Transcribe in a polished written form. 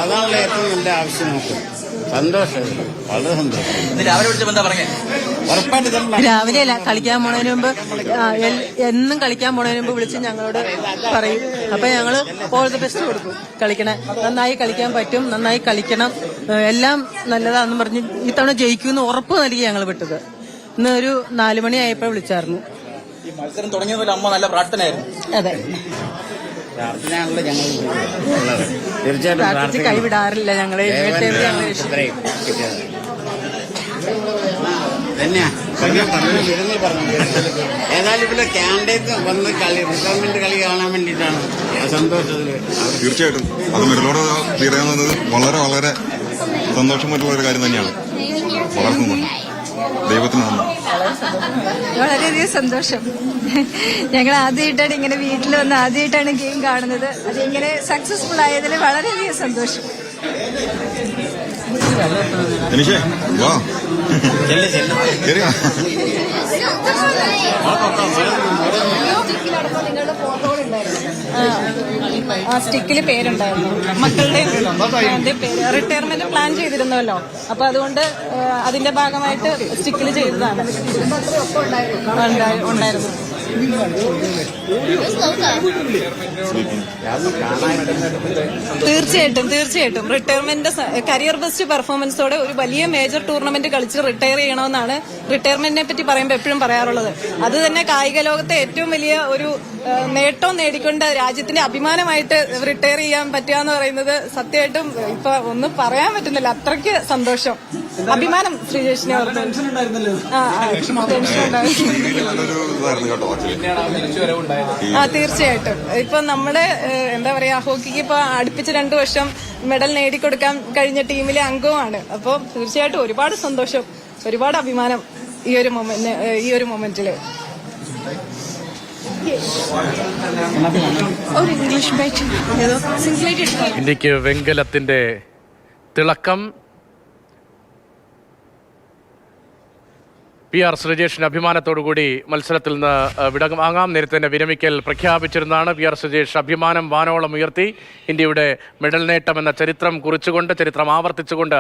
അതാണല്ലോ ഏറ്റവും നല്ല ആവശ്യം നമുക്ക്. സന്തോഷം, വളരെ സന്തോഷം. രാവിലെ വിളിച്ചപ്പോ എന്താ പറഞ്ഞേ? ഉറപ്പായിട്ട് രാവിലെ അല്ല, കളിക്കാൻ പോണതിന് മുമ്പ് എന്നും കളിക്കാൻ പോണതിന് മുമ്പ് വിളിച്ച് ഞങ്ങളോട് പറയും. അപ്പൊ ഞങ്ങള് ഓൾ ദി ബെസ്റ്റ് കൊടുക്കും. കളിക്കണേ, നന്നായി കളിക്കാൻ പറ്റും, നന്നായി കളിക്കണം, എല്ലാം നല്ലതാണെന്ന് പറഞ്ഞ് ഇത്തവണ ജയിക്കുമെന്ന് ഉറപ്പ് നൽകി ഞങ്ങൾ വിട്ടത്. ഇന്ന് ഒരു 4 മണിയായപ്പോ വിളിച്ചായിരുന്നു. ഈ മത്സരം തുടങ്ങിയതുപോലെ അമ്മ നല്ല പ്രാർത്ഥനയായിരുന്നു. അതെ, പ്രാർത്ഥനയാണല്ലോ ഞങ്ങൾ ഉള്ളത്. തീർച്ചയായിട്ടും പ്രാർത്ഥിച്ച് കൈവിടാറില്ല ഞങ്ങള്. ഏതായാലും ഇവിടെ ക്യാൻഡേറ്റ് വന്ന് റിട്ടയർമെന്റ് കളി കാണാൻ വേണ്ടിയിട്ടാണ് സന്തോഷത്തില്. തീർച്ചയായിട്ടും അത് മെഡലോടെ തീരുന്നത് വളരെ വളരെ സന്തോഷമായിട്ടുള്ള ഒരു കാര്യം തന്നെയാണ്. വളർത്തുന്നത് ദൈവത്തിന് നന്ദി. വളരെയധികം സന്തോഷം. ഞങ്ങൾ ആദ്യമായിട്ടാണ് ഇങ്ങനെ വീട്ടിൽ വന്ന് ആദ്യമായിട്ടാണ് ഗെയിം കാണുന്നത്. അതിങ്ങനെ സക്സസ്ഫുൾ ആയതിൽ വളരെയധികം സന്തോഷം. വാ ആ സ്റ്റിക്കില് പേരുണ്ടായിരുന്നു, മക്കളുടെ പേര്. റിട്ടയർമെന്റ് പ്ലാൻ ചെയ്തിരുന്നല്ലോ, അപ്പൊ അതുകൊണ്ട് അതിന്റെ ഭാഗമായിട്ട് സ്റ്റിക്കില് ചെയ്തതാണ്. ഉണ്ടായിരുന്നു. തീർച്ചയായിട്ടും റിട്ടയർമെന്റ് കരിയർ ബെസ്റ്റ് പെർഫോമൻസോടെ ഒരു വലിയ മേജർ ടൂർണമെന്റ് കളിച്ച് റിട്ടയർ ചെയ്യണമെന്നാണ് റിട്ടയർമെന്റിനെ പറ്റി പറയുമ്പോൾ എപ്പോഴും പറയാറുള്ളത്. അത് തന്നെ കായിക ലോകത്തെ ഏറ്റവും വലിയ ഒരു നേട്ടം നേടിക്കൊണ്ട് രാജ്യത്തിന്റെ അഭിമാനമായിട്ട് റിട്ടയർ ചെയ്യാൻ പറ്റുക എന്ന് പറയുന്നത് സത്യമായിട്ടും ഇപ്പൊ ഒന്നും പറയാൻ പറ്റുന്നില്ല. അത്രയ്ക്ക് സന്തോഷം, അഭിമാനം ശ്രീജേഷിനെ ഓർത്ത്. തീർച്ചയായിട്ടും ഇപ്പൊ നമ്മുടെ എന്താ പറയാ, ഹോക്കിക്ക് ഇപ്പൊ അടുപ്പിച്ച് 2 വർഷം മെഡൽ നേടിക്കൊടുക്കാൻ കഴിഞ്ഞ ടീമിലെ അംഗവുമാണ്. അപ്പൊ തീർച്ചയായിട്ടും ഒരുപാട് സന്തോഷം, ഒരുപാട് അഭിമാനം ഈ ഒരു മൊമെന്റില്. ഇന്ത്യക്ക് വെങ്കലത്തിന്റെ തിളക്കം. PR ശ്രീജേഷിന്റെ അഭിമാനത്തോടുകൂടി മത്സരത്തിൽ നിന്ന് വിടവാങ്ങാം. നേരത്തെ തന്നെ വിരമിക്കൽ പ്രഖ്യാപിച്ചിരുന്നതാണ്. PR ശ്രീജേഷ് അഭിമാനം വാനോളം ഉയർത്തി. ഇന്ത്യയുടെ മെഡൽ നേട്ടം എന്ന ചരിത്രം കുറിച്ചുകൊണ്ട്, ചരിത്രം ആവർത്തിച്ചുകൊണ്ട്